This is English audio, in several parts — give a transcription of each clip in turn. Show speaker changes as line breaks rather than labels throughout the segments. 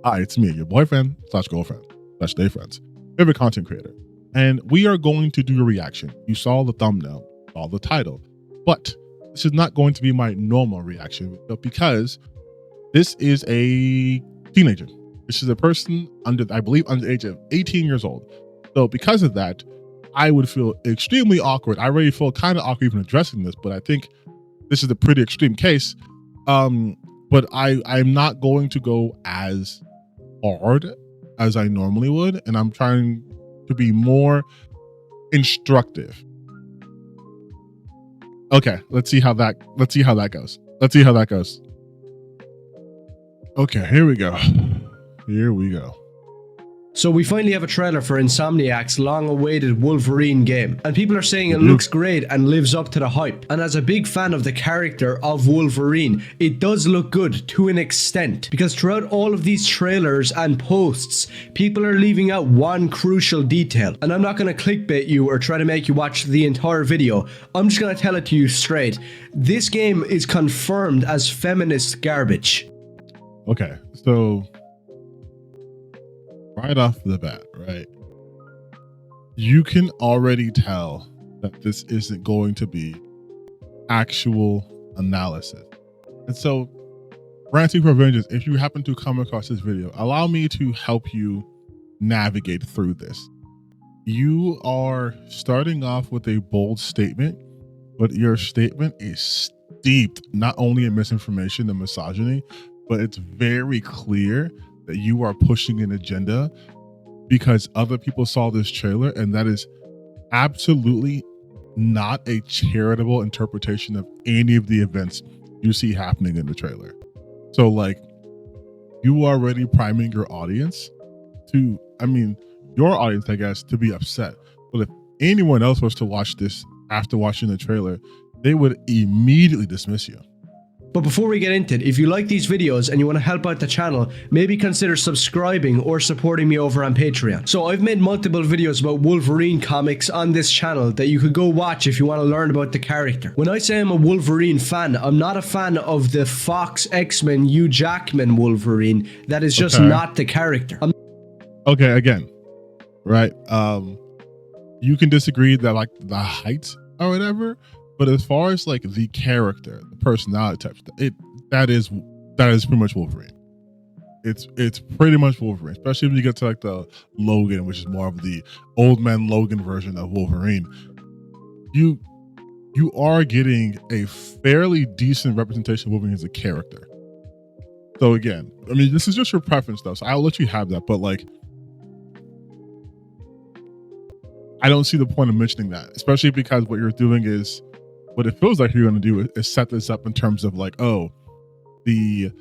Hi, it's me, your boyfriend / girlfriend / day friends, favorite content creator. And we are going to do a reaction. You saw the thumbnail, saw the title, but this is not going to be my normal reaction because this is a teenager. This is a person under the age of 18 years old. So because of that, I would feel extremely awkward. I already feel kind of awkward even addressing this, but I think this is a pretty extreme case. But I'm not going to go as hard as I normally would, and I'm trying to be more instructive. Okay, let's see how that goes. Okay, here we go.
So we finally have a trailer for Insomniac's long-awaited Wolverine game, and people are saying it looks great and lives up to the hype. And as a big fan of the character of Wolverine, it does look good to an extent, because throughout all of these trailers and posts, people are leaving out one crucial detail. And I'm not going to clickbait you or try to make you watch the entire video. I'm just going to tell it to you straight. This game is confirmed as feminist garbage.
Okay, so right off the bat, right? You can already tell that this isn't going to be actual analysis. And so, Ranting for Vengeance, if you happen to come across this video, allow me to help you navigate through this. You are starting off with a bold statement, but your statement is steeped not only in misinformation and misogyny, but it's very clear that you are pushing an agenda because other people saw this trailer, and that is absolutely not a charitable interpretation of any of the events you see happening in the trailer. So like, you are already priming your audience to, your audience, I guess, to be upset. But if anyone else was to watch this after watching the trailer, they would immediately dismiss you.
But before we get into it, if you like these videos and you want to help out the channel, maybe consider subscribing or supporting me over on Patreon. So I've made multiple videos about Wolverine comics on this channel that you could go watch if you want to learn about the character. When I say I'm a Wolverine fan, I'm not a fan of the Fox X-Men Hugh Jackman Wolverine. That is just not the character.
Okay, again, right? You can disagree that like the height or whatever, but as far as like the character, the personality type, that is pretty much Wolverine. It's pretty much Wolverine, especially when you get to like the Logan, which is more of the old man Logan version of Wolverine. You are getting a fairly decent representation of Wolverine as a character. So again, this is just your preference though, so I'll let you have that. But like, I don't see the point of mentioning that, especially because what you're doing is, what it feels like you're going to do is set this up in terms of like, oh, the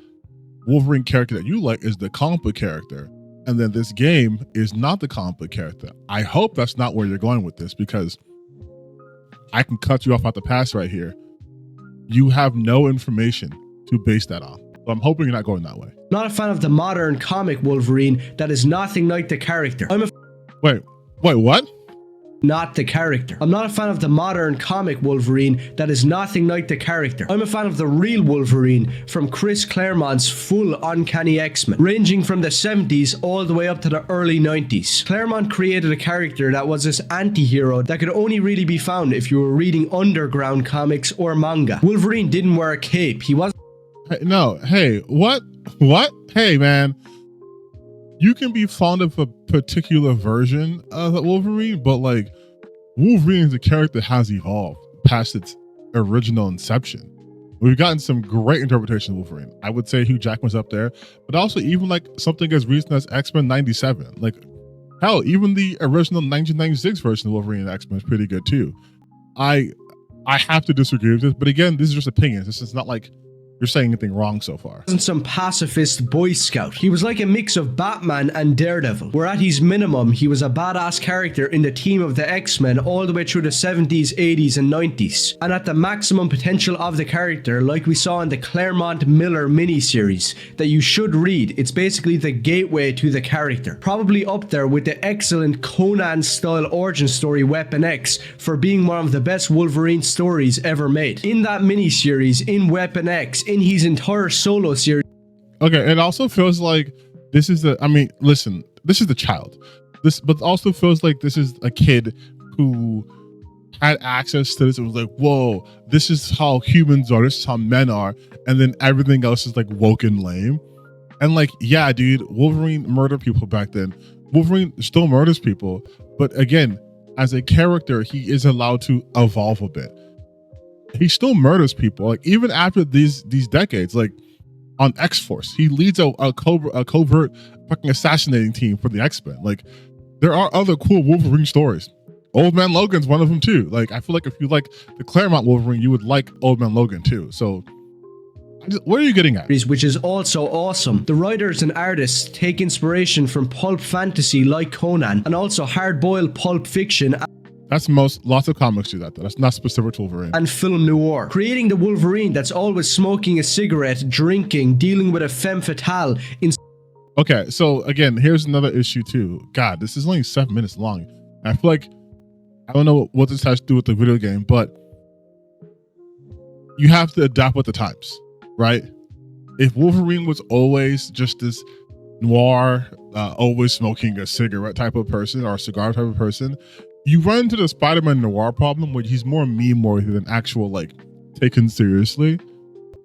Wolverine character that you like is the comic book character, and then this game is not the comic book character. I hope that's not where you're going with this, because I can cut you off at the pass right here. You have no information to base that on. So I'm hoping you're not going that way.
Not a fan of the modern comic Wolverine that is nothing like the character.
Wait, what?
Not the character. I'm not a fan of the modern comic Wolverine that is nothing like the character. I'm a fan of the real Wolverine from Chris Claremont's full Uncanny X-Men, ranging from the 70s all the way up to the early 90s. Claremont created a character that was this anti-hero that could only really be found if you were reading underground comics or manga. Wolverine didn't wear a cape. He wasn't...
Hey, what? Hey, man. You can be fond of a particular version of Wolverine, but like, Wolverine as a character has evolved past its original inception. We've gotten some great interpretations of Wolverine. I would say Hugh Jackman's up there, but also even like something as recent as X-Men 97. Like, hell, even the original 1996 version of Wolverine and X-Men is pretty good too. I have to disagree with this, but again, this is just opinions. This is not like you're saying anything wrong so far.
Wasn't some pacifist Boy Scout. He was like a mix of Batman and Daredevil, where at his minimum, he was a badass character in the team of the X-Men all the way through the 70s, 80s, and 90s. And at the maximum potential of the character, like we saw in the Claremont Miller miniseries that you should read, it's basically the gateway to the character. Probably up there with the excellent Conan-style origin story Weapon X for being one of the best Wolverine stories ever made. In that miniseries, in Weapon X, in his entire solo series.
Okay, it also feels like this is the, I mean, listen, this is the child. This, but also feels like this is a kid who had access to this and was like, whoa, this is how humans are, this is how men are, and then everything else is like woke and lame. And like, yeah, dude, Wolverine murdered people back then. Wolverine still murders people, but again, as a character, he is allowed to evolve a bit. He still murders people, like even after these decades. Like on X-Force, he leads a covert fucking assassinating team for the X-Men. Like there are other cool Wolverine stories. Old Man Logan's one of them too. Like I feel like if you like the Claremont Wolverine, you would like Old Man Logan too. So what are you getting at?
Which is also awesome. The writers and artists take inspiration from pulp fantasy like Conan and also hard-boiled pulp fiction.
That's lots of comics do that though. That's not specific to Wolverine.
And film noir, creating the Wolverine that's always smoking a cigarette, drinking, dealing with a femme fatale.
Okay, so again, here's another issue too. God, this is only 7 minutes long. I feel like, I don't know what this has to do with the video game, but you have to adapt with the times, right? If Wolverine was always just this noir, always smoking a cigarette type of person or a cigar type of person, you run into the Spider-Man noir problem where he's more meme more than actual like taken seriously.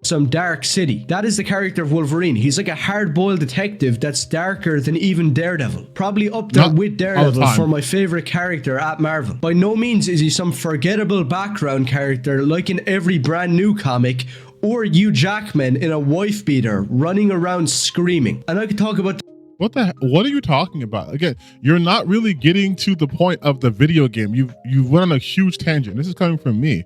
Some dark city. That is the character of Wolverine. He's like a hard-boiled detective that's darker than even Daredevil. Probably up there with Daredevil for my favorite character at Marvel. By no means is he some forgettable background character like in every brand new comic, or Hugh Jackman in a wife beater running around screaming. And I could talk about
what are you talking about? Again, you're not really getting to the point of the video game. You went on a huge tangent. This is coming from me.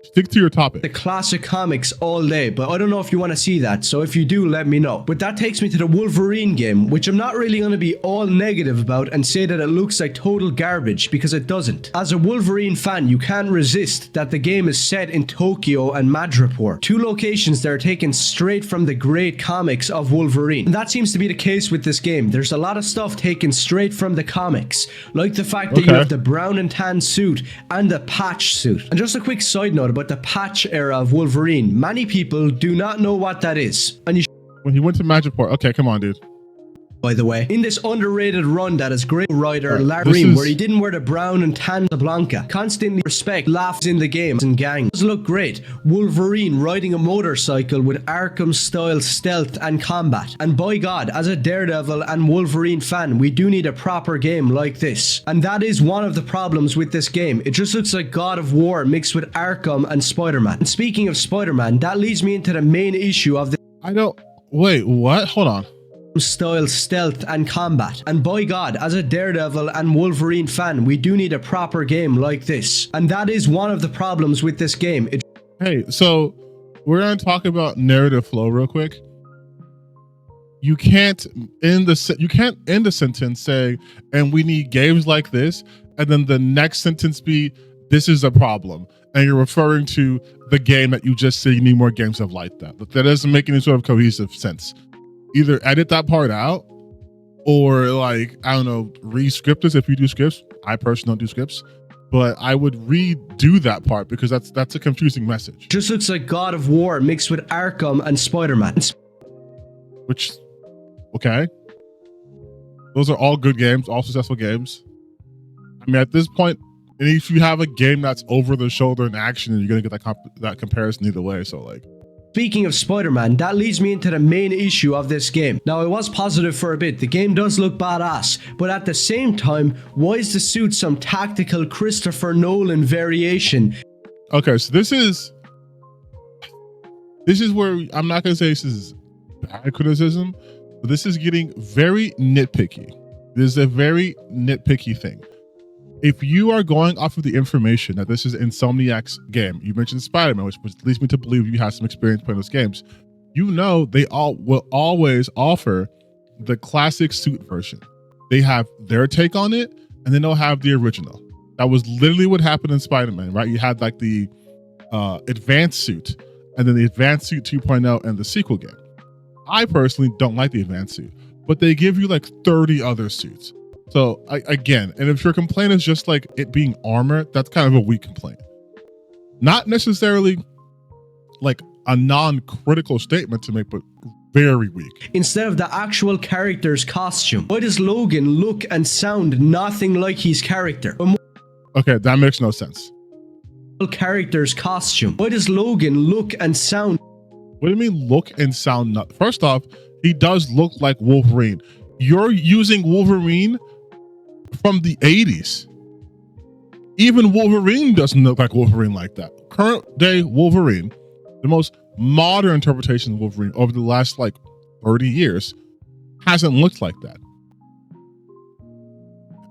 Stick to your topic.
The classic comics all day, but I don't know if you want to see that, so if you do, let me know. But that takes me to the Wolverine game, which I'm not really going to be all negative about and say that it looks like total garbage, because it doesn't. As a Wolverine fan, you can't resist that the game is set in Tokyo and Madripoor, two locations that are taken straight from the great comics of Wolverine. And that seems to be the case with this game. There's a lot of stuff taken straight from the comics, like the fact that you have the brown and tan suit and the patch suit. And just a quick side note about the patch era of Wolverine. Many people do not know what that is. And
when he went to Madripoor, okay, come on, dude.
By the way, in this underrated run that is great writer Larry, where he didn't wear the brown and tan Blanca, constantly respect laughs in the game and gang. It does look great. Wolverine riding a motorcycle with Arkham style stealth and combat. And by God, as a Daredevil and Wolverine fan, we do need a proper game like this. And that is one of the problems with this game. It just looks like God of War mixed with Arkham and Spider-Man. And speaking of Spider-Man, that leads me into the main issue of the
wait, what? Hold on.
Style stealth and combat. And by God, as a Daredevil and Wolverine fan, we do need a proper game like this. And that is one of the problems with this game.
Hey, so we're going to talk about narrative flow real quick. You can't end the sentence saying, and we need games like this, and then the next sentence be, this is a problem, and you're referring to the game that you just said you need more games of like that. That doesn't make any sort of cohesive sense. Either edit that part out, or like, I don't know, re-script this if you do scripts. I personally don't do scripts, but I would redo that part because that's a confusing message.
Just looks like God of War mixed with Arkham and Spider-Man.
Which, okay. Those are all good games, all successful games. I mean, at this point, and if you have a game that's over the shoulder in action, you're gonna get that comparison either way. So like,
speaking of Spider-Man, that leads me into the main issue of this game. Now, I was positive for a bit. The game does look badass, but at the same time, why is the suit some tactical Christopher Nolan variation?
Okay, so this is where I'm not gonna say this is bad criticism, but this is getting very nitpicky. This is a very nitpicky thing. If you are going off of the information that this is Insomniac's game, you mentioned Spider-Man, which leads me to believe you have some experience playing those games. You know they all will always offer the classic suit version. They have their take on it, and then they'll have the original. That was literally what happened in Spider-Man, right? You had like the advanced suit, and then the advanced suit 2.0 and the sequel game. I personally don't like the advanced suit, but they give you like 30 other suits. So again, and if your complaint is just like it being armor, that's kind of a weak complaint. Not necessarily like a non-critical statement to make, but very weak.
instead of the actual character's costume? Why does Logan look and sound nothing like his character?
Okay, that makes no sense.
Character's costume. Why does Logan look and sound?
What do you mean look and sound not? First off, he does look like Wolverine. You're using Wolverine from the 80s. Even Wolverine doesn't look like Wolverine like that. Current day Wolverine, the most modern interpretation of Wolverine over the last like 30 years, hasn't looked like that.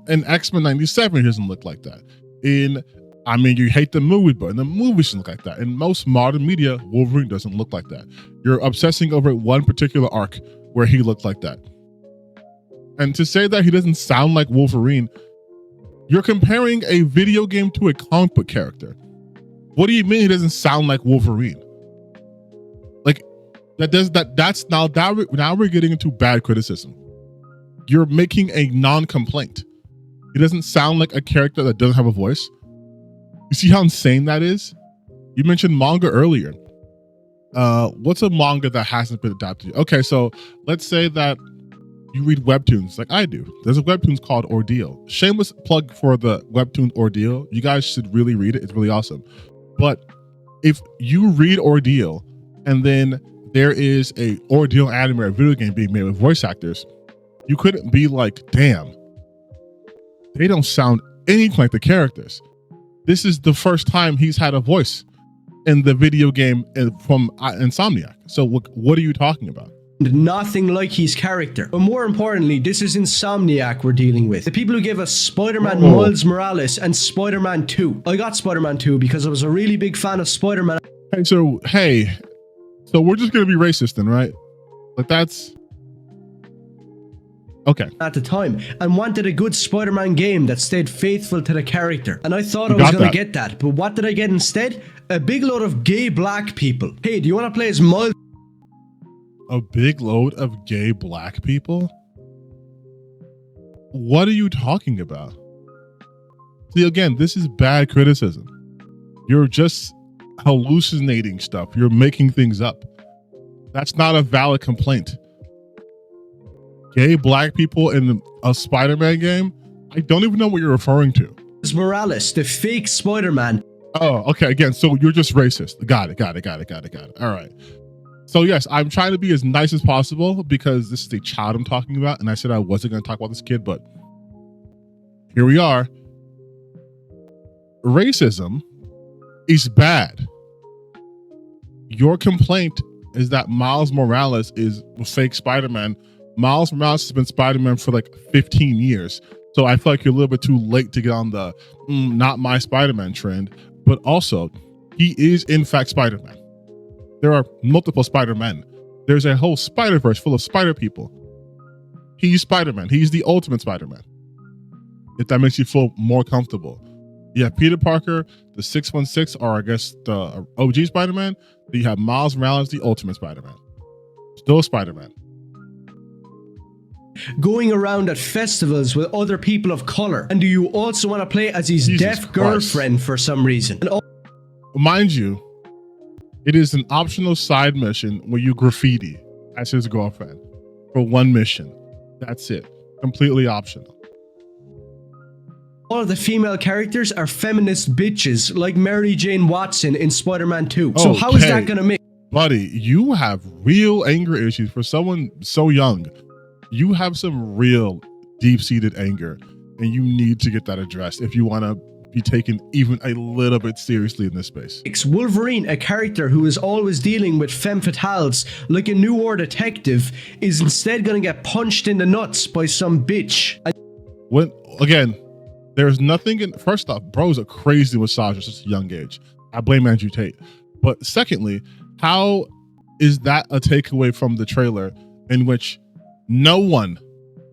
In X-Men 97, he doesn't look like that. You hate the movie, but in the movies doesn't look like that. In most modern media, Wolverine doesn't look like that. You're obsessing over one particular arc where he looked like that. And to say that he doesn't sound like Wolverine, you're comparing a video game to a comic book character. What do you mean he doesn't sound like Wolverine? Like now we're getting into bad criticism. You're making a non-complaint. He doesn't sound like a character that doesn't have a voice. You see how insane that is? You mentioned manga earlier. What's a manga that hasn't been adapted? Okay, so let's say that you read webtoons like I do. There's a webtoons called Ordeal. Shameless plug for the webtoon Ordeal. You guys should really read it. It's really awesome. But if you read Ordeal and then there is a Ordeal anime or video game being made with voice actors, you couldn't be like, damn, they don't sound anything like the characters. This is the first time he's had a voice in the video game from Insomniac. So what are you talking about?
Nothing like his character. But more importantly, this is Insomniac we're dealing with. The people who gave us Spider-Man Miles Morales and Spider-Man 2. I got Spider-Man 2 because I was a really big fan of Spider-Man.
So we're just going to be racist then, right? Like that's... Okay.
At the time, and wanted a good Spider-Man game that stayed faithful to the character. And I thought I was going to get that. But what did I get instead? A big load of gay black people. Hey, do you want to play as Miles?
A big load of gay black people? What are you talking about? See, again, this is bad criticism. You're just hallucinating stuff. You're making things up. That's not a valid complaint. Gay black people in a Spider-Man game? I don't even know what you're referring to.
Morales, the fake Spider-Man.
Oh, okay. Again, so you're just racist. Got it. All right. So yes, I'm trying to be as nice as possible because this is a child I'm talking about. And I said I wasn't going to talk about this kid, but here we are. Racism is bad. Your complaint is that Miles Morales is a fake Spider-Man. Miles Morales has been Spider-Man for like 15 years. So I feel like you're a little bit too late to get on the not my Spider-Man trend. But also, he is in fact Spider-Man. There are multiple Spider-Men. There's a whole Spider-Verse full of Spider people. He's Spider-Man. He's the ultimate Spider-Man. If that makes you feel more comfortable. You have Peter Parker, the 616, or I guess the OG Spider-Man. Then you have Miles Morales, the ultimate Spider-Man. Still Spider-Man.
Going around at festivals with other people of color. And do you also want to play as his deaf girlfriend for some reason?
Mind you, it is an optional side mission where you graffiti as his girlfriend for one mission. That's it. Completely optional.
All of the female characters are feminist bitches like Mary Jane Watson in Spider-Man 2. So how is that going to make...
Buddy, you have real anger issues for someone so young. You have some real deep-seated anger, and you need to get that addressed if you want to be taken even a little bit seriously in this space.
Wolverine, a character who is always dealing with femme fatales like a New War detective, is instead going to get punched in the nuts by some bitch.
Again, there's nothing in... First off, bro's a crazy misogynist at such a young age. I blame Andrew Tate. But secondly, how is that a takeaway from the trailer in which no one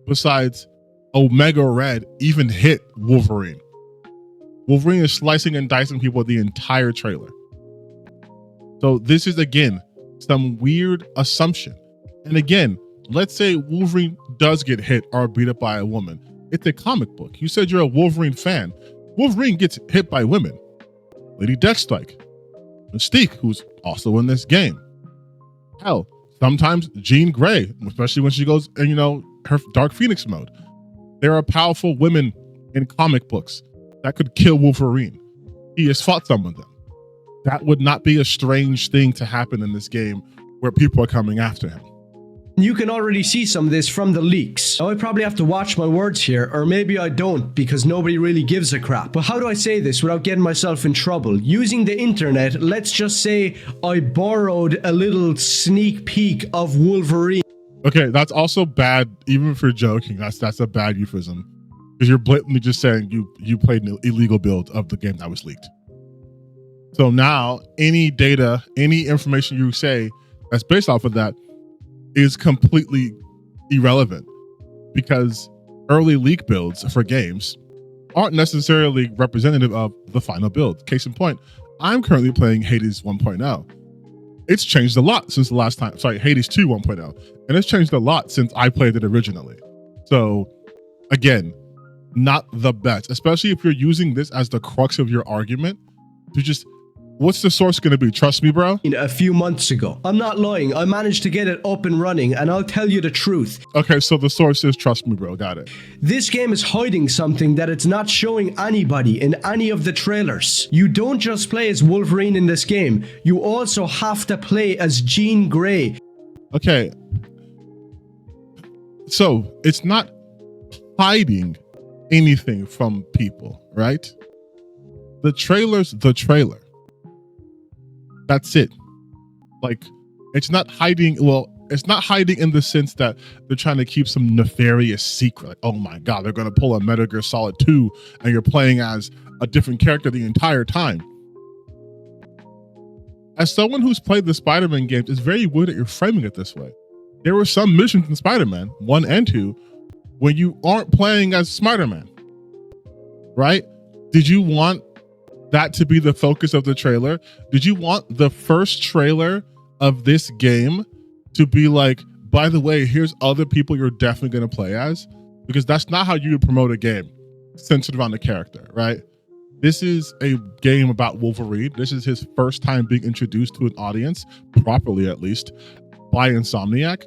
besides Omega Red even hit Wolverine? Wolverine is slicing and dicing people the entire trailer. So this is, again, some weird assumption. And again, let's say Wolverine does get hit or beat up by a woman. It's a comic book. You said you're a Wolverine fan. Wolverine gets hit by women. Lady Deathstrike. Mystique, who's also in this game. Hell, Sometimes Jean Grey, especially when she goes in, her Dark Phoenix mode. There are powerful women in comic books that could kill Wolverine. He has fought some of them. That would not be a strange thing to happen in this game where people are coming after him.
You can already see some of this from the leaks. Now I probably have to watch my words here, or maybe I don't because nobody really gives a crap. But how do I say this without getting myself in trouble? Using the internet, let's just say I borrowed a little sneak peek of Wolverine.
Okay, that's also bad, even for joking. That's a bad euphemism. Because you're blatantly just saying you played an illegal build of the game that was leaked. So now any data, any information you say that's based off of that is completely irrelevant, because early leak builds for games aren't necessarily representative of the final build. Case in point, I'm currently playing Hades 1.0. It's changed a lot since the last time. Sorry, Hades 2 1.0. And it's changed a lot since I played it originally. So again, not the best, especially if you're using this as the crux of your argument to just, what's the source going to be? Trust me, bro.
A few months ago. I'm not lying. I managed to get it up and running, and I'll tell you the truth.
Okay, so the source is trust me, bro. Got it.
This game is hiding something that it's not showing anybody in any of the trailers. You don't just play as Wolverine in this game. You also have to play as Jean Grey.
Okay. So it's not hiding anything from people, right? The trailer's the trailer. That's it. Like, it's not hiding. Well, it's not hiding in the sense that they're trying to keep some nefarious secret. Like, oh my God, they're going to pull a Metal Gear Solid 2 and you're playing as a different character the entire time. As someone who's played the Spider-Man games, it's very weird that you're framing it this way. There were some missions in Spider-Man 1 and 2 when you aren't playing as Spider-Man, right? Did you want that to be the focus of the trailer? Did you want the first trailer of this game to be like, by the way, here's other people you're definitely going to play as? Because that's not how you would promote a game centered around the character, right? This is a game about Wolverine. This is his first time being introduced to an audience, properly at least, by Insomniac.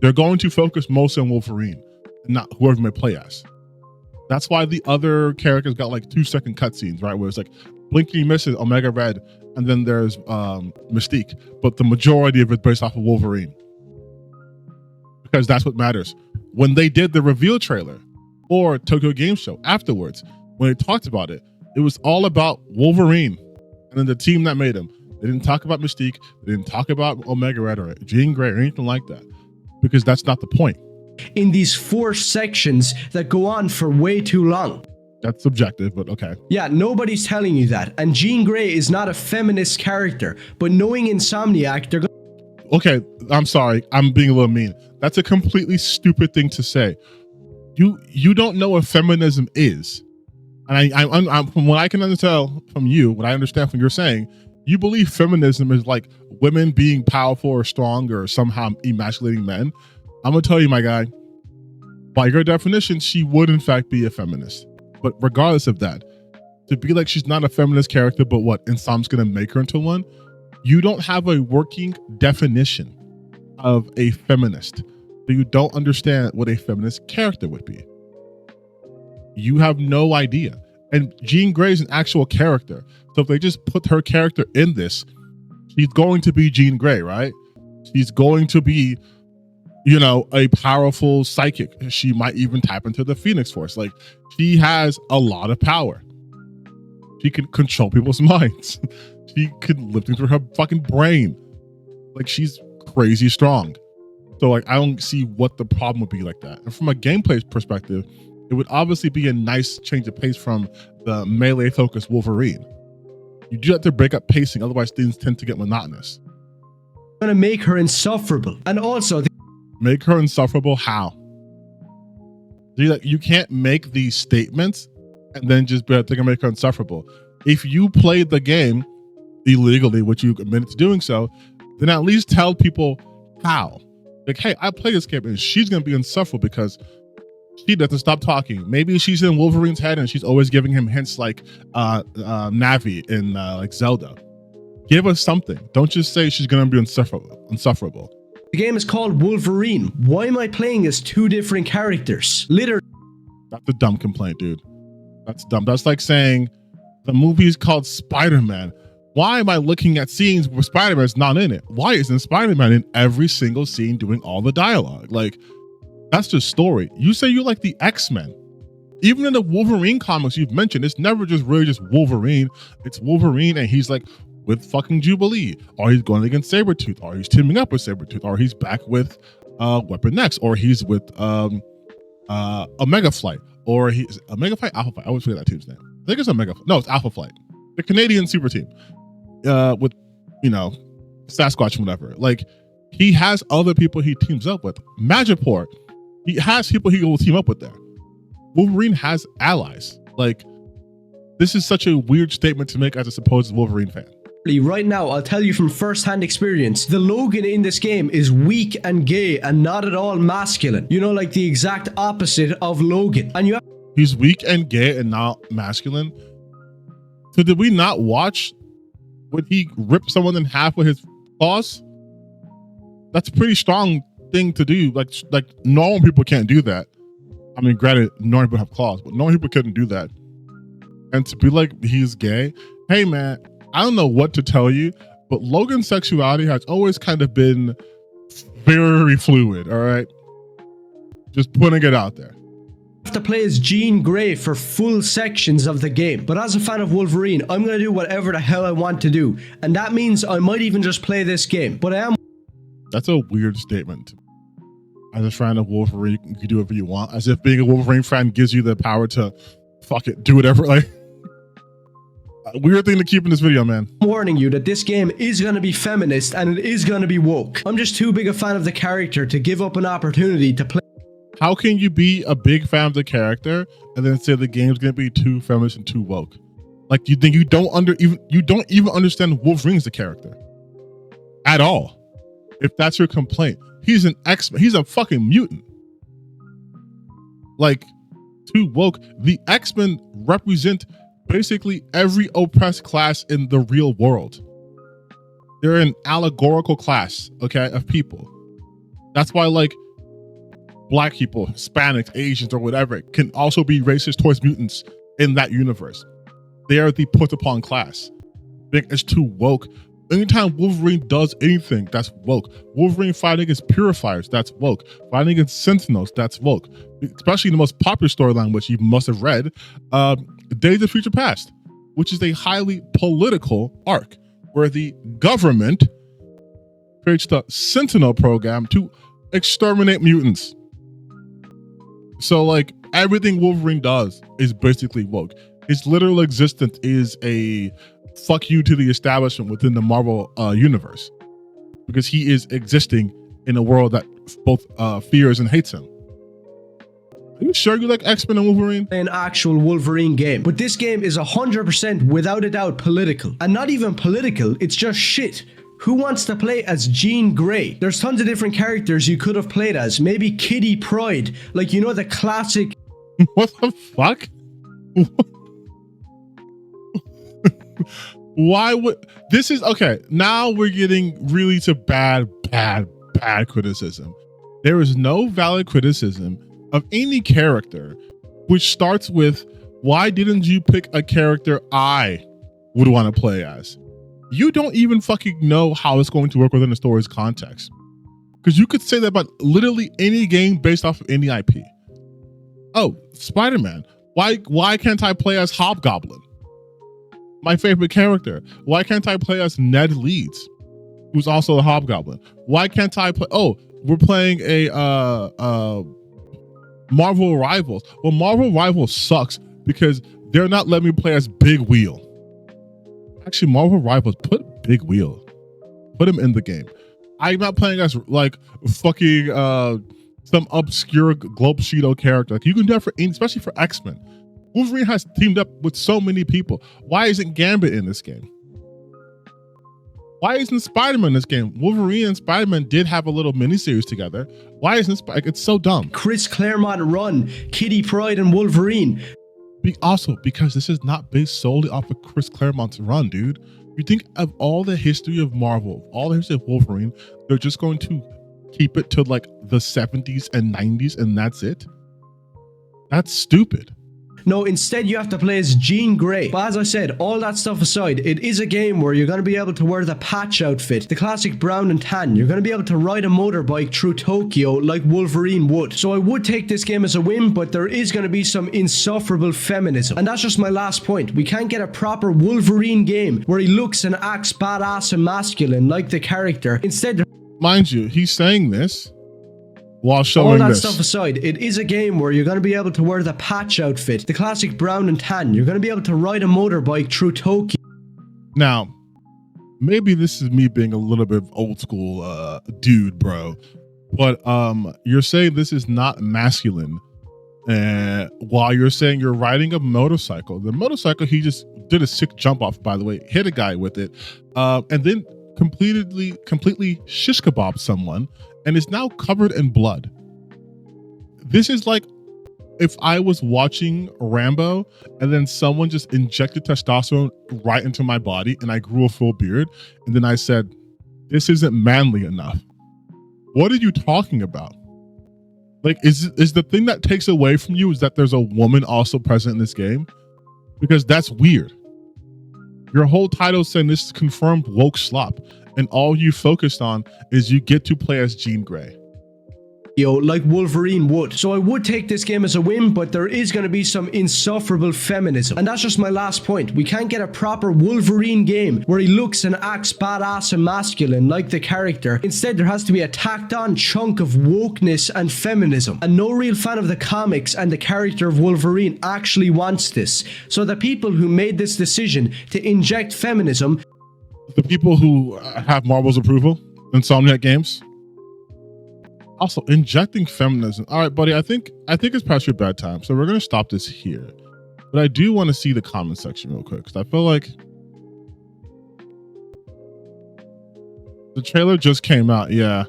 They're going to focus most on Wolverine and not whoever may play as. That's why the other characters got like 2-second cutscenes, right? Where it's like blinking misses, Omega Red, and then there's Mystique. But the majority of it based off of Wolverine. Because that's what matters. When they did the reveal trailer or Tokyo Game Show afterwards, when they talked about it, it was all about Wolverine and then the team that made him. They didn't talk about Mystique. They didn't talk about Omega Red or Jean Grey or anything like that. Because that's not the point.
In these 4 sections that go on for way too long.
That's subjective, but okay.
Yeah, nobody's telling you that. And Jean Grey is not a feminist character, but knowing Insomniac, they're going.
Okay, I'm sorry. I'm being a little mean. That's a completely stupid thing to say. You don't know what feminism is. And I'm from what I can understand from you, what I understand from you're saying, you believe feminism is like women being powerful or strong or somehow emasculating men. I'm going to tell you, my guy, by your definition, she would in fact be a feminist. But regardless of that, to be like she's not a feminist character, but what, Insom's going to make her into one? You don't have a working definition of a feminist. So you don't understand what a feminist character would be. You have no idea. And Jean Grey is an actual character. So if they just put her character in this, she's going to be Jean Grey, right? She's going to be, a powerful psychic. She might even tap into the Phoenix Force. Like, she has a lot of power. She can control people's minds. She can live through her fucking brain. Like, she's crazy strong. So, like, I don't see what the problem would be like that. And from a gameplay perspective, it would obviously be a nice change of pace from the melee-focused Wolverine. You do have to break up pacing, otherwise things tend to get monotonous.
Going to make her insufferable. And also...
Make her insufferable how? You can't make these statements and then just be like, they're going to make her insufferable. If you played the game illegally, which you admitted to doing so, then at least tell people how. Like, hey, I played this game and she's going to be insufferable because she doesn't stop talking. Maybe she's in Wolverine's head and she's always giving him hints like Navi in like Zelda. Give us something. Don't just say she's going to be insufferable.
The game is called Wolverine. Why am I playing as two different characters? Literally.
That's a dumb complaint, dude. That's dumb. That's like saying the movie is called Spider-Man. Why am I looking at scenes where Spider-Man's not in it? Why isn't Spider-Man in every single scene doing all the dialogue? Like, that's just story. You say you like the X-Men. Even in the Wolverine comics you've mentioned, it's never just really just Wolverine. It's Wolverine and he's like with fucking Jubilee, or he's going against Sabretooth, or he's teaming up with Sabretooth, or he's back with Weapon X, or he's with Omega Flight, or he's Omega Flight, Alpha Flight. I always forget that team's name. I think it's Omega. No, it's Alpha Flight, the Canadian super team, with Sasquatch and whatever. Like, he has other people he teams up with. Magiport, he has people he will team up with there. Wolverine has allies. Like, this is such a weird statement to make as a supposed Wolverine fan.
Right now, I'll tell you from first-hand experience, the Logan in this game is weak and gay and not at all masculine. You know, like the exact opposite of Logan. And you have—
He's weak and gay and not masculine. So did we not watch when he ripped someone in half with his claws? That's a pretty strong thing to do. Like normal people can't do that. I mean, granted, normal people have claws, but normal people couldn't do that. And to be like, he's gay. Hey, man, I don't know what to tell you, but Logan's sexuality has always kind of been very fluid, all right? Just putting it out there.
Have to play as Jean Grey for full sections of the game. But as a fan of Wolverine, I'm going to do whatever the hell I want to do. And that means I might even just play this game. But I am—
That's a weird statement. As a fan of Wolverine, you can do whatever you want. As if being a Wolverine fan gives you the power to fuck it, do whatever. Like, weird thing to keep in this video, man.
I'm warning you that this game is going to be feminist and it is going to be woke. I'm just too big a fan of the character to give up an opportunity to play.
How can you be a big fan of the character and then say the game's going to be too feminist and too woke? Like, you think you don't even understand Wolverine's the character at all? If that's your complaint, he's an X-Men. He's a fucking mutant. Like, too woke. The X-Men represent basically every oppressed class in the real world. They're an allegorical class, okay, of people. That's why, like, Black people, Hispanics, Asians, or whatever can also be racist towards mutants in that universe. They are the put upon class. It's too woke. Anytime Wolverine does anything, that's woke. Wolverine fighting against Purifiers, that's woke. Fighting against Sentinels, that's woke. Especially the most popular storyline, which you must have read, Days of Future Past, which is a highly political arc where the government creates the Sentinel program to exterminate mutants. So, like, everything Wolverine does is basically woke. His literal existence is a fuck you to the establishment within the Marvel universe, because he is existing in a world that both fears and hates him. Are you sure you like X-Men and Wolverine?
An actual Wolverine game. But this game is 100% without a doubt political. And not even political, it's just shit. Who wants to play as Jean Grey? There's tons of different characters you could have played as. Maybe Kitty Pryde. Like, you know, the classic...
What the fuck? Why would... This is... Okay, now we're getting really to bad criticism. There is no valid criticism of any character which starts with, why didn't you pick a character I would want to play as? You don't even fucking know how it's going to work within the story's context. Because you could say that about literally any game based off of any IP. Oh, Spider-Man. Why can't I play as Hobgoblin? My favorite character. Why can't I play as Ned Leeds, who's also a Hobgoblin? Why can't I play... Oh, we're playing a Marvel Rivals. Well, Marvel Rivals sucks because they're not letting me play as Big Wheel. Actually, Marvel Rivals, put Big Wheel. Put him in the game. I'm not playing as, like, fucking some obscure Globe Shido character. Like, you can do that for, especially for X-Men. Wolverine has teamed up with so many people. Why isn't Gambit in this game? Why isn't Spider-Man in this game? Wolverine and Spider-Man did have a little miniseries together. Why isn't Spider-Man? It's so dumb.
Chris Claremont run, Kitty Pryde and Wolverine.
Also, because this is not based solely off of Chris Claremont's run, dude. You think of all the history of Marvel, all the history of Wolverine, they're just going to keep it to like the 70s and 90s and that's it? That's stupid.
No, instead you have to play as Jean Grey. But as I said, all that stuff aside, it is a game where you're going to be able to wear the patch outfit, the classic brown and tan. You're going to be able to ride a motorbike through Tokyo like Wolverine would. So I would take this game as a win, but there is going to be some insufferable feminism. And that's just my last point. We can't get a proper Wolverine game where he looks and acts badass and masculine like the character. Instead,
mind you, he's saying this while showing
all that
this.
stuff aside, it is a game where you're going to be able to wear the patch outfit, the classic brown and tan. You're going to be able to ride a motorbike through Tokyo.
Now, maybe this is me being a little bit of old school dude, bro. But you're saying this is not masculine. While you're saying you're riding a motorcycle. The motorcycle, he just did a sick jump off, by the way, hit a guy with it, and then completely shish kebab someone and is now covered in blood. This is like if I was watching Rambo and then someone just injected testosterone right into my body and I grew a full beard and then I said, this isn't manly enough. What are you talking about? Like, is the thing that takes away from you is that there's a woman also present in this game? Because that's weird. Your whole title is saying this is confirmed woke slop, and all you focused on is you get to play as Jean Grey.
Like Wolverine would. So I would take this game as a win, but there is going to be some insufferable feminism. And that's just my last point. We can't get a proper Wolverine game where he looks and acts badass and masculine like the character. Instead, there has to be a tacked on chunk of wokeness and feminism. And no real fan of the comics and the character of Wolverine actually wants this. So the people who made this decision to inject feminism,
the people who have Marvel's approval, Insomniac Games, also injecting feminism. All right, buddy, I think it's past your bedtime, so we're gonna stop this here. But I do want to see the comment section real quick because I feel like the trailer just came out. Yeah,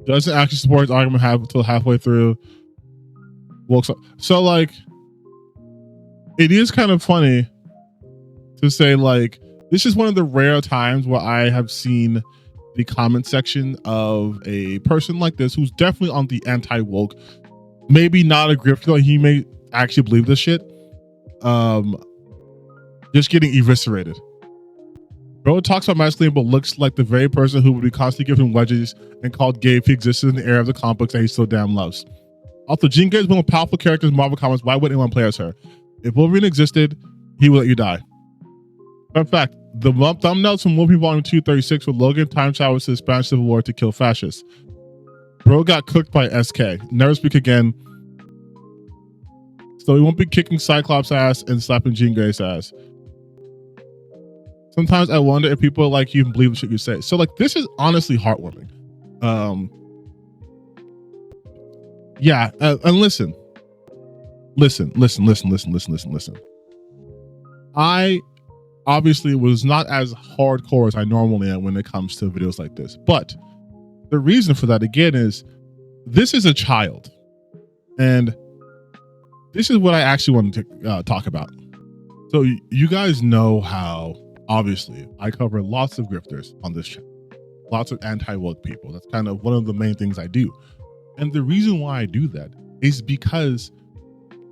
doesn't actually support his argument until halfway through. So like, it is kind of funny to say like this is one of the rare times where I have seen the comment section of a person like this who's definitely on the anti-woke, maybe not a grifter, like he may actually believe this shit, just getting eviscerated. Bro talks about masculine but looks like the very person who would be constantly giving wedges and called gay if he existed in the era of the comic books that he so damn loves. Also, Jean Grey is one of the powerful characters in Marvel Comics. Why wouldn't anyone play as her? If Wolverine existed, he would let you die. In fact, the thumbnails from Wolverine Volume 236 with Logan time travels to the Spanish Civil War to kill fascists. Bro got cooked by SK. Never speak again. So he won't be kicking Cyclops' ass and slapping Jean Grey's ass. Sometimes I wonder if people like you believe the shit you say. So like, this is honestly heartwarming. Yeah, and listen. I obviously was not as hardcore as I normally am when it comes to videos like this. But the reason for that, again, is this is a child. And this is what I actually want to talk about. So you guys know how, obviously, I cover lots of grifters on this channel. Lots of anti-woke people. That's kind of one of the main things I do. And the reason why I do that is because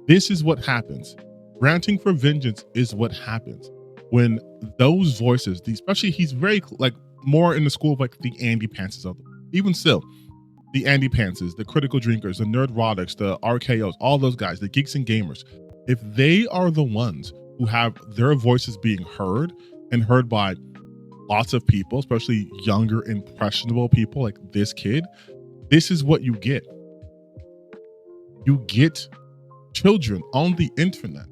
this is what happens. Ranting for vengeance is what happens when those voices, especially he's very like more in the school of like the Andy Pantses of them. Even still, the Andy Pantses, the Critical Drinkers, the Nerdrotics, the RKOs, all those guys, the Geeks and Gamers, if they are the ones who have their voices being heard and heard by lots of people, especially younger, impressionable people like this kid, this is what you get. You get children on the internet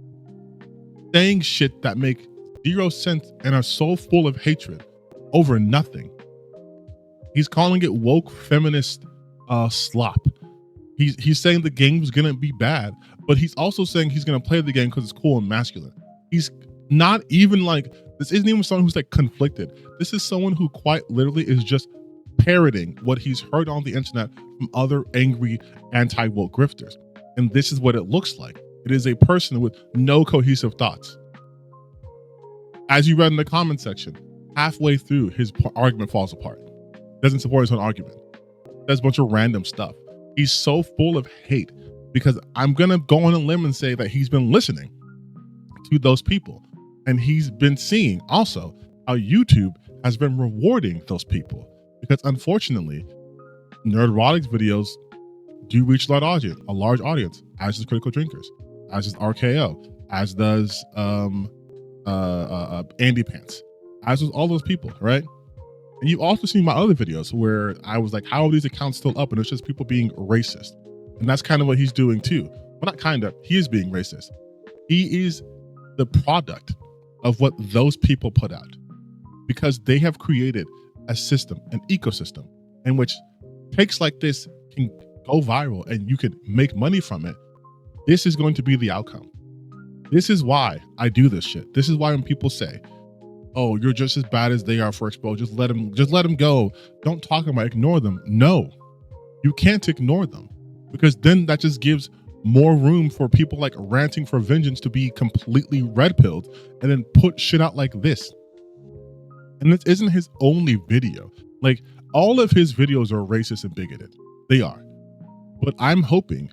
saying shit that make 0 sense and are so full of hatred over nothing. He's calling it woke feminist slop. He's saying the game was gonna be bad, but he's also saying he's gonna play the game because it's cool and masculine. He's not even like, this isn't even someone who's like conflicted. This is someone who quite literally is just parroting what he's heard on the internet from other angry anti-woke grifters. And this is what it looks like. It is a person with no cohesive thoughts. As you read in the comment section, halfway through, his argument falls apart. doesn't support his own argument, does a bunch of random stuff. He's so full of hate because I'm gonna go on a limb and say that he's been listening to those people, and he's been seeing also how YouTube has been rewarding those people, because unfortunately Nerdrotics videos do reach a large audience, as does Critical Drinkers, as does RKO, as does Andy Pants, as does all those people, right? And you've also seen my other videos where I was like, how are these accounts still up? And it's just people being racist. And that's kind of what he's doing too. Well, not kind of, he is being racist. He is the product of what those people put out, because they have created a system, an ecosystem, in which takes like this can go viral and you can make money from it. This is going to be the outcome. This is why I do this shit. This is why when people say, oh, you're just as bad as they are for exposure, just let them go. Don't talk about it, ignore them. No, you can't ignore them, because then that just gives more room for people like Ranting for Vengeance to be completely red-pilled and then put shit out like this. And this isn't his only video. Like, all of his videos are racist and bigoted. They are. But I'm hoping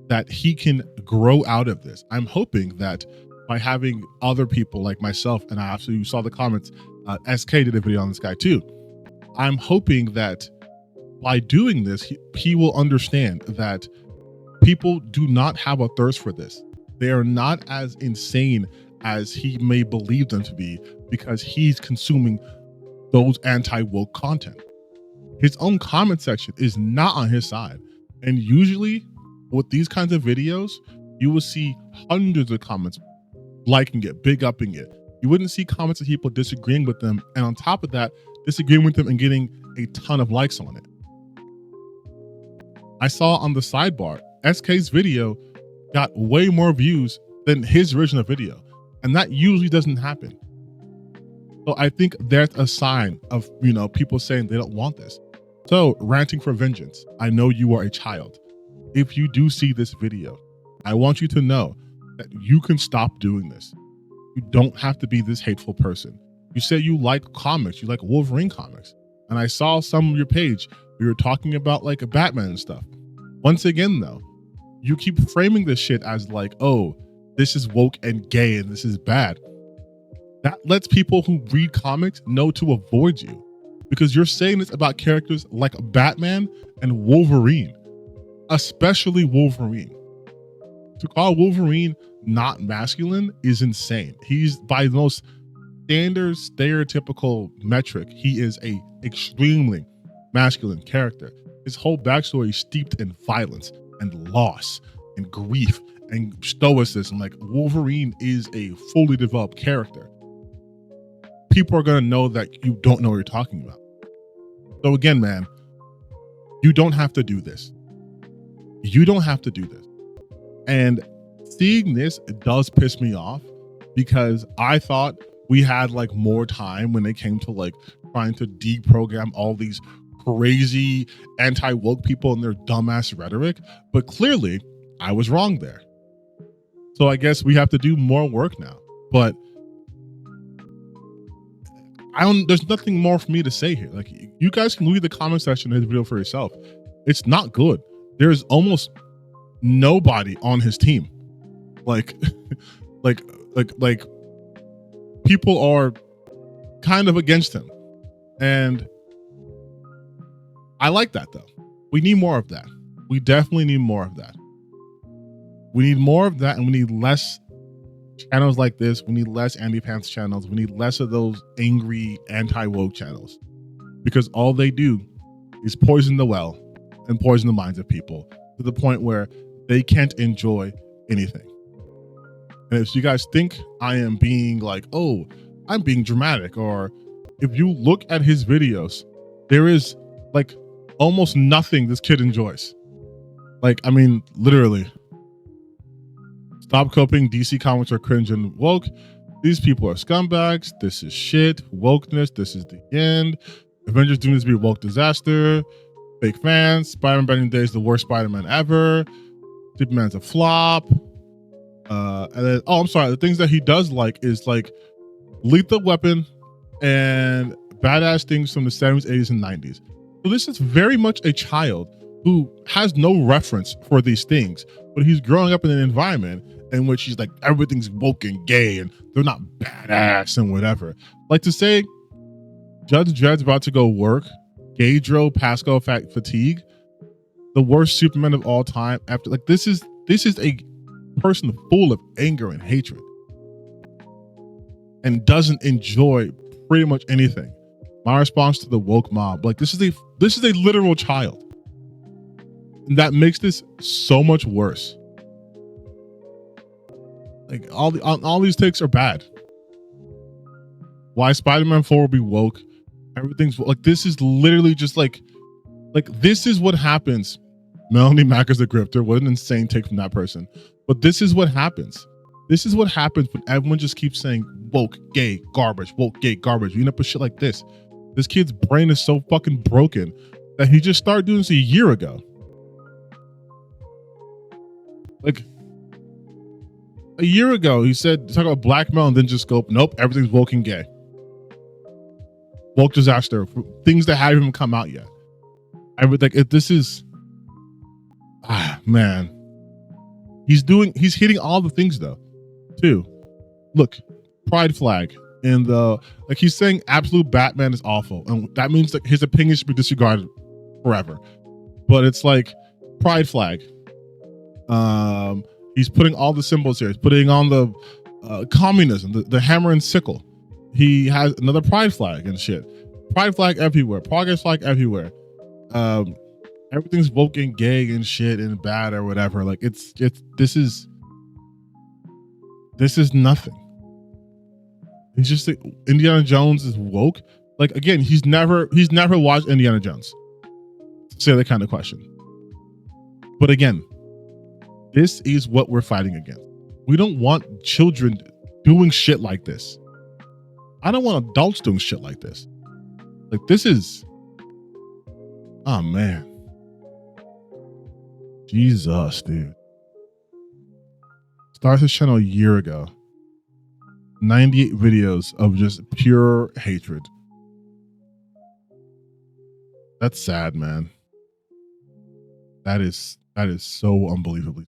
that he can grow out of this. I'm hoping that by having other people like myself, and I absolutely saw the comments, SK did a video on this guy too. I'm hoping that by doing this, he will understand that people do not have a thirst for this. They are not as insane as he may believe them to be, because he's consuming those anti-woke content. His own comment section is not on his side. And usually with these kinds of videos, you will see hundreds of comments liking it, big upping it. You wouldn't see comments of people disagreeing with them, and on top of that, disagreeing with them and getting a ton of likes on it. I saw on the sidebar, SK's video got way more views than his original video, and that usually doesn't happen. So I think that's a sign of, people saying they don't want this. So, Ranting for Vengeance, I know you are a child. If you do see this video, I want you to know that you can stop doing this. You don't have to be this hateful person. You say you like comics, you like Wolverine comics. And I saw some of your page where you're talking about like a Batman and stuff. Once again though, you keep framing this shit as like, oh, this is woke and gay and this is bad. That lets people who read comics know to avoid you, because you're saying this about characters like Batman and Wolverine, especially Wolverine. To call Wolverine not masculine is insane. He's, by the most standard stereotypical metric, he is a extremely masculine character. His whole backstory is steeped in violence and loss and grief and stoicism. Like, Wolverine is a fully developed character. People are gonna know that you don't know what you're talking about. So again, man, you don't have to do this. You don't have to do this. And seeing this, it does piss me off, because I thought we had like more time when they came to like trying to deprogram all these crazy anti-woke people and their dumbass rhetoric. But clearly I was wrong there. So I guess we have to do more work now. But there's nothing more for me to say here. Like, you guys can read the comment section of his video for yourself. It's not good. There's almost nobody on his team. Like people are kind of against him. And I like that though. We need more of that. We definitely need more of that. We need more of that, and we need less channels like this. We need less Andy Pants channels. We need less of those angry anti-woke channels, because all they do is poison the well and poison the minds of people to the point where they can't enjoy anything. And if you guys think I am being like, oh, I'm being dramatic, or if you look at his videos, there is like almost nothing this kid enjoys. Like, I mean, literally. Stop coping. DC comics are cringe and woke. These people are scumbags. This is shit. Wokeness. This is the end. Avengers Doom is to be a woke disaster. Fake fans. Spider-Man Bending Day is the worst Spider-Man ever. Superman's a flop. And then, oh, I'm sorry. The things that he does like is like Lethal Weapon and badass things from the 70s, 80s, and 90s. So this is very much a child who has no reference for these things, but he's growing up in an environment in which he's like, everything's woke and gay and they're not badass and whatever. Like to say Judge Dredd's about to go work, Gaydro, Pascal Fatigue, the worst Superman of all time. After like this is a person full of anger and hatred and doesn't enjoy pretty much anything. My response to the woke mob, like this is a literal child. And that makes this so much worse. Like all these takes are bad. Why Spider-Man 4 will be woke? Everything's like this is literally just like this is what happens. Melanie Mack is a grifter. What an insane take from that person. But this is what happens. This is what happens when everyone just keeps saying woke, gay, garbage, woke, gay, garbage. You end up with shit like this. This kid's brain is so fucking broken that he just started doing this a year ago. Like a year ago, he said, talk about blackmail and then just go, nope, everything's woke and gay. Woke disaster, things that haven't even come out yet. This is, man. He's hitting all the things though, too. Look, pride flag. And he's saying absolute Batman is awful. And that means that his opinion should be disregarded forever. But it's like pride flag. He's putting all the symbols here. He's putting on the communism, the hammer and sickle. He has another pride flag and shit. Pride flag everywhere. Progress flag everywhere. Everything's woke and gay and shit and bad or whatever. Like this is nothing. He's just Indiana Jones is woke. Like again, he's never watched Indiana Jones. Say that kind of question. But again, this is what we're fighting against. We don't want children doing shit like this. I don't want adults doing shit like this. Like this is, oh man. Jesus, dude. Started his channel a year ago. 98 videos of just pure hatred. That's sad, man. That is so unbelievably